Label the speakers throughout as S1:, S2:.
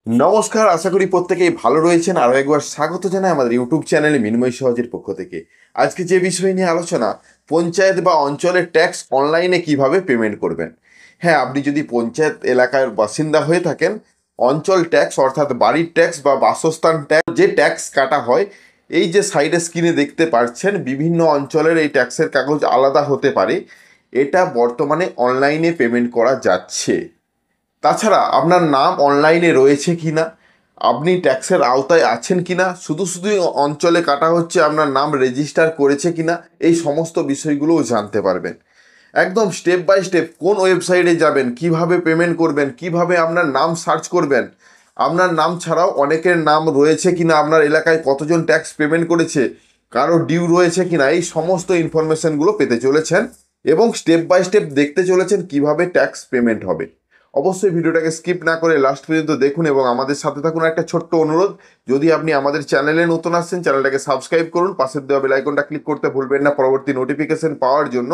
S1: নমস্কার, আশা করি প্রত্যেকেই ভালো রয়েছেন। আরও একবার স্বাগত জানাই আমাদের ইউটিউব চ্যানেলে মিনময় সহজের পক্ষ থেকে। আজকে যে বিষয় নিয়ে আলোচনা, পঞ্চায়েত বা অঞ্চলের ট্যাক্স অনলাইনে কিভাবে পেমেন্ট করবেন। হ্যাঁ, আপনি যদি পঞ্চায়েত এলাকার বাসিন্দা হয়ে থাকেন, অঞ্চল ট্যাক্স অর্থাৎ বাড়ির ট্যাক্স বা বাসস্থান ট্যাক্স যে ট্যাক্স কাটা হয়, এই যে সাইডে স্ক্রিনে দেখতে পাচ্ছেন বিভিন্ন অঞ্চলের এই ট্যাক্সের কাগজ আলাদা হতে পারে। এটা বর্তমানে অনলাইনে পেমেন্ট করা যাচ্ছে। তাছাড়া আপনার নাম অনলাইনে রয়েছে কি না, আপনি ট্যাক্সের আওতায় আছেন কি না, শুধু শুধু অঞ্চলে কাটা হচ্ছে, আপনার নাম রেজিস্টার করেছে কি না, এই সমস্ত বিষয়গুলোও জানতে পারবেন। একদম স্টেপ বাই স্টেপ কোন ওয়েবসাইটে যাবেন, কিভাবে পেমেন্ট করবেন, কিভাবে আপনার নাম সার্চ করবেন, আপনার নাম ছাড়াও অনেকের নাম রয়েছে কিনা, আপনার এলাকায় কতজন ট্যাক্স পেমেন্ট করেছে, কারো ডিউ রয়েছে কিনা, এই সমস্ত ইনফরমেশনগুলো পেতে চলেছেন এবং স্টেপ বাই স্টেপ দেখতে চলেছেন কিভাবে ট্যাক্স পেমেন্ট হবে। অবশ্যই ভিডিওটাকে স্কিপ না করে লাস্ট পর্যন্ত দেখুন এবং আমাদের সাথে থাকুন। একটা ছোট্ট অনুরোধ, যদি আপনি আমাদের চ্যানেলে নতুন আসছেন, চ্যানেলটাকে সাবস্ক্রাইব করুন, পাশের দেওয়া বেল আইকনটা ক্লিক করতে ভুলবেন না পরবর্তী নোটিফিকেশন পাওয়ার জন্য।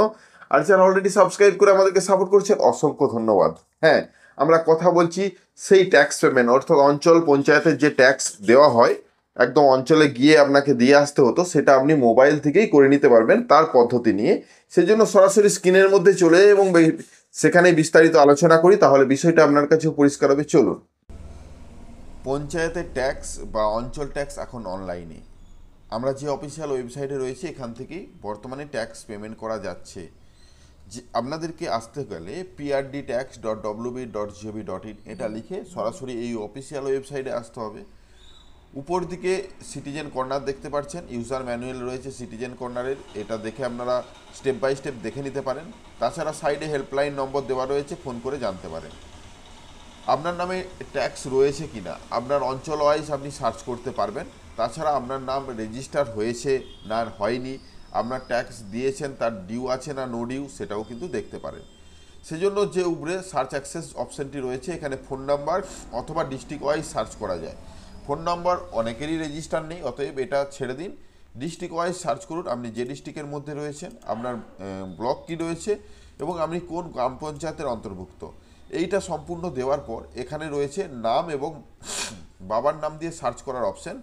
S1: আর যারা অলরেডি সাবস্ক্রাইব করে আমাদেরকে সাপোর্ট করছেন, অসংখ্য ধন্যবাদ। হ্যাঁ, আমরা কথা বলছি সেই ট্যাক্স পেমেন্ট, অর্থাৎ অঞ্চল পঞ্চায়েতের যে ট্যাক্স দেওয়া হয়, একদম অঞ্চলে গিয়ে আপনাকে দিয়ে আসতে হতো, সেটা আপনি মোবাইল থেকেই করে নিতে পারবেন তার পদ্ধতি নিয়ে। সেজন্য সরাসরি স্ক্রিনের মধ্যে চলে এবং সেখানে বিস্তারিত আলোচনা করি, তাহলে বিষয়টা আপনার কাছে পরিষ্কার হবে। চলুন। পঞ্চায়েতের ট্যাক্স বা অঞ্চল ট্যাক্স এখন অনলাইনে, আমরা যে অফিসিয়াল ওয়েবসাইটে রয়েছে এখান থেকেই বর্তমানে ট্যাক্স পেমেন্ট করা যাচ্ছে। যে আপনাদেরকে আসতে গেলে prdtax.wb.gov.in এটা লিখে সরাসরি এই অফিসিয়াল ওয়েবসাইটে আসতে হবে। উপর দিকে সিটিজেন কর্নার দেখতে পাচ্ছেন, ইউজার ম্যানুয়াল রয়েছে সিটিজেন কর্নারের, এটা দেখে আপনারা স্টেপ বাই স্টেপ দেখে নিতে পারেন। তাছাড়া সাইডে হেল্পলাইন নম্বর দেওয়া রয়েছে, ফোন করে জানতে পারেন আপনার নামে ট্যাক্স রয়েছে কিনা। আপনার অঞ্চল ওয়াইজ আপনি সার্চ করতে পারবেন। তাছাড়া আপনার নাম রেজিস্টার হয়েছে না হয়নি, আপনার ট্যাক্স দিয়েছেন তার ডিউ আছে না নো ডিউ, সেটাও কিন্তু দেখতে পারেন। সেজন্য যে উপরে সার্চ অ্যাক্সেস অপশানটি রয়েছে, এখানে ফোন নাম্বার অথবা ডিস্ট্রিক্ট ওয়াইজ সার্চ করা যায়। ফোন নাম্বার অনেকেরই রেজিস্টার নেই, অতএব এটা ছেড়ে দিন। ডিস্ট্রিক্ট ওয়াইজ সার্চ করুন, আপনি যে ডিস্ট্রিক্টের মধ্যে রয়েছেন, আপনার ব্লক কী রয়েছে এবং আপনি কোন গ্রাম পঞ্চায়েতের অন্তর্ভুক্ত, এইটা সম্পূর্ণ দেওয়ার পর এখানে রয়েছে নাম এবং বাবার নাম দিয়ে সার্চ করার অপশান।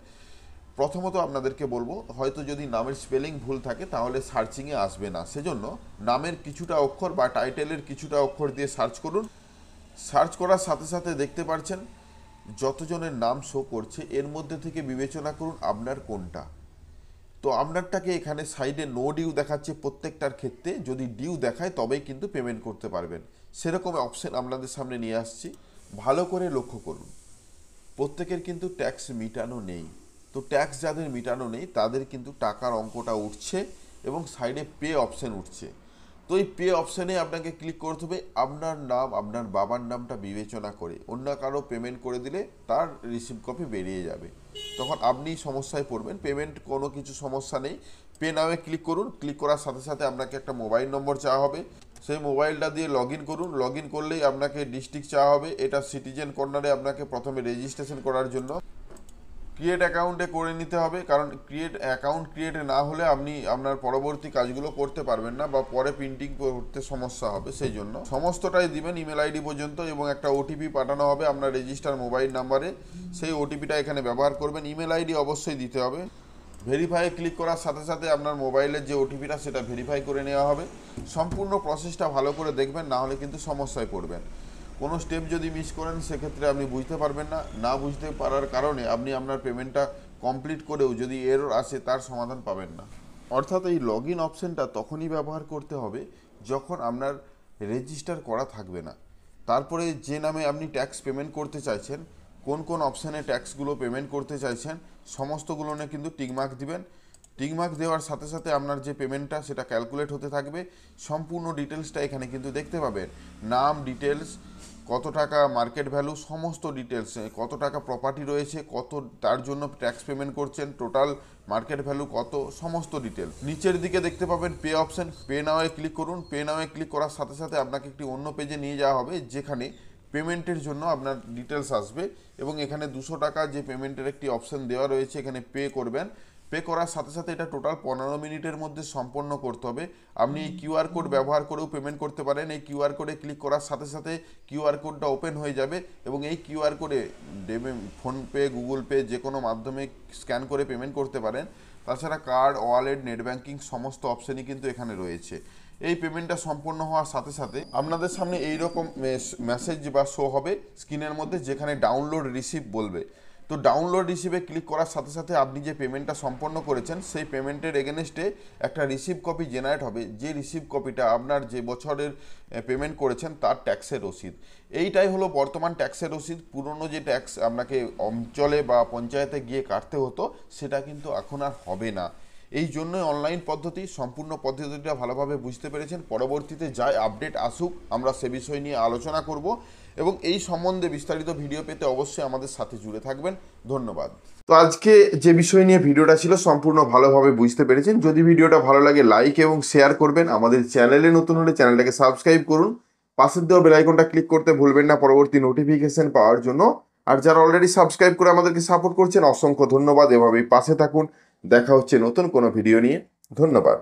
S1: প্রথমত আপনাদেরকে বলবো, হয়তো যদি নামের স্পেলিং ভুল থাকে তাহলে সার্চিংয়ে আসবে না, সেজন্য নামের কিছুটা অক্ষর বা টাইটেলের কিছুটা অক্ষর দিয়ে সার্চ করুন। সার্চ করার সাথে সাথে দেখতে পাচ্ছেন যতজনের নাম শো করছে এর মধ্যে থেকে বিবেচনা করুন আপনার কোনটা। তো আপনারটাকে এখানে সাইডে নো ডিউ দেখাচ্ছে প্রত্যেকটার ক্ষেত্রে, যদি ডিউ দেখায় তবেই কিন্তু পেমেন্ট করতে পারবেন। সেরকম অপশন আপনাদের সামনে নিয়ে আসছি, ভালো করে লক্ষ্য করুন। প্রত্যেকের কিন্তু ট্যাক্স মিটানো নেই, তো ট্যাক্স যাদের মিটানো নেই তাদের কিন্তু টাকার অঙ্কটা উঠছে এবং সাইডে পে অপশন উঠছে। তো এই পে অপশানে আপনাকে ক্লিক করতে হবে, আপনার নাম আপনার বাবার নামটা বিবেচনা করে অন্য কারো পেমেন্ট করে দিলে তার রিসিপ্ট কপি বেরিয়ে যাবে, তখন আপনি সমস্যায় পড়বেন। পেমেন্ট কোনো কিছু সমস্যা নেই, পে নামে ক্লিক করুন। ক্লিক করার সাথে সাথে আপনাকে একটা মোবাইল নম্বর চাওয়া হবে, সেই মোবাইলটা দিয়ে লগ ইন করুন। লগ ইন করলেই আপনাকে ডিস্ট্রিক্ট চাওয়া হবে, এটা সিটিজেন কর্নারে আপনাকে প্রথমে রেজিস্ট্রেশন করার জন্য ক্রিয়েট অ্যাকাউন্টে করে নিতে হবে, কারণ ক্রিয়েট না হলে আপনি আপনার পরবর্তী কাজগুলো করতে পারবেন না বা পরে প্রিন্টিং করতে সমস্যা হবে। সেই জন্য সমস্তটাই দিবেন ইমেল আইডি পর্যন্ত এবং একটা ওটিপি পাঠানো হবে আপনার রেজিস্টার মোবাইল নাম্বারে, সেই ওটিপিটা এখানে ব্যবহার করবেন। ইমেল আইডি অবশ্যই দিতে হবে। ভেরিফাই ক্লিক করার সাথে সাথে আপনার মোবাইলের যে ওটিপিটা সেটা ভেরিফাই করে নেওয়া হবে। সম্পূর্ণ প্রসেসটা ভালো করে দেখবেন, না হলে কিন্তু সমস্যায় পড়বেন। কোনো স্টেপ যদি মিস করেন সেক্ষেত্রে আপনি বুঝতে পারবেন না, না বুঝতে পারার কারণে আপনি আপনার পেমেন্টটা কমপ্লিট করেও যদি এরর আসে তার সমাধান পাবেন না। অর্থাৎ এই লগ ইন অপশানটা তখনই ব্যবহার করতে হবে যখন আপনার রেজিস্টার করা থাকবে না। তারপরে যে নামে আপনি ট্যাক্স পেমেন্ট করতে চাইছেন, কোন কোন অপশানে ট্যাক্সগুলো পেমেন্ট করতে চাইছেন, সমস্তগুলো নিয়ে কিন্তু টিকমার্ক দিবেন। টিকমার্ক দেওয়ার সাথে সাথে আপনার যে পেমেন্টটা সেটা ক্যালকুলেট হতে থাকবে। সম্পূর্ণ ডিটেলসটা এখানে কিন্তু দেখতে পাবেন, নাম ডিটেলস, কত টাকা মার্কেট ভ্যালু, সমস্ত ডিটেলস, কত টাকা প্রপার্টি রয়েছে, কত তার জন্য ট্যাক্স পেমেন্ট করছেন, টোটাল মার্কেট ভ্যালু কত, সমস্ত ডিটেলস। নিচের দিকে দেখতে পাবেন পে অপশন, পে নাওয়ে ক্লিক করুন। পে নাওয়ে ক্লিক করার সাথে সাথে আপনাকে একটি অন্য পেজে নিয়ে যাওয়া হবে যেখানে পেমেন্টের জন্য আপনার ডিটেলস আসবে এবং এখানে 200 টাকা যে পেমেন্টের একটি অপশন দেওয়া রয়েছে, এখানে পে করবেন। পে করার সাথে সাথে এটা টোটাল 15 মিনিটের মধ্যে সম্পন্ন করতে হবে। আপনি এই কিউআর কোড ব্যবহার করেও পেমেন্ট করতে পারেন। এই কিউআর কোডে ক্লিক করার সাথে সাথে কিউআর কোডটা ওপেন হয়ে যাবে এবং এই কিউআর কোডে ফোনপে, গুগল পে যে কোনো মাধ্যমে স্ক্যান করে পেমেন্ট করতে পারেন। তাছাড়া কার্ড, ওয়ালেট, নেট ব্যাঙ্কিং সমস্ত অপশানই কিন্তু এখানে রয়েছে। এই পেমেন্টটা সম্পূর্ণ হওয়ার সাথে সাথে আপনাদের সামনে এইরকম মেসেজ বা শো হবে স্ক্রিনের মধ্যে, যেখানে ডাউনলোড রিসিভ বলবে। তো ডাউনলোড রিসিভে ক্লিক করার সাথে সাথে আপনি যে পেমেন্টটা সম্পন্ন করেছেন সেই পেমেন্টের এগেনস্টে একটা রিসিভ কপি জেনারেট হবে, যে রিসিভ কপিটা আপনার যে বছরের পেমেন্ট করেছেন তার ট্যাক্সের রসিদ। এইটাই হলো বর্তমান ট্যাক্সের রসিদ। পুরনো যে ট্যাক্স আপনাকে অঞ্চলে বা পঞ্চায়েতে গিয়ে কাটতে হতো সেটা কিন্তু এখন আর হবে না। এই জন্যই অনলাইন পদ্ধতি, সম্পূর্ণ পদ্ধতিটা ভালোভাবে বুঝতে পেরেছেন। পরবর্তীতে যাই আপডেট আসুক আমরা সে বিষয় নিয়ে আলোচনা করব এবং এই সম্বন্ধে বিস্তারিত ভিডিও পেতে অবশ্যই আমাদের সাথে জুড়ে থাকবেন। ধন্যবাদ। তো আজকে যে বিষয় নিয়ে ভিডিওটা ছিল সম্পূর্ণ ভালোভাবে বুঝতে পেরেছেন। যদি ভিডিওটা ভালো লাগে লাইক এবং শেয়ার করবেন। আমাদের চ্যানেলে নতুন হলে চ্যানেলটাকে সাবস্ক্রাইব করুন। পাশের দেওয়া বেল আইকনটা ক্লিক করতে ভুলবেন না পরবর্তী নোটিফিকেশন পাওয়ার জন্য। আর যারা অলরেডি সাবস্ক্রাইব করে আমাদেরকে সাপোর্ট করছেন অসংখ্য ধন্যবাদ। এভাবেই পাশে থাকুন। দেখা হচ্ছে নতুন কোনো ভিডিও নিয়ে। ধন্যবাদ।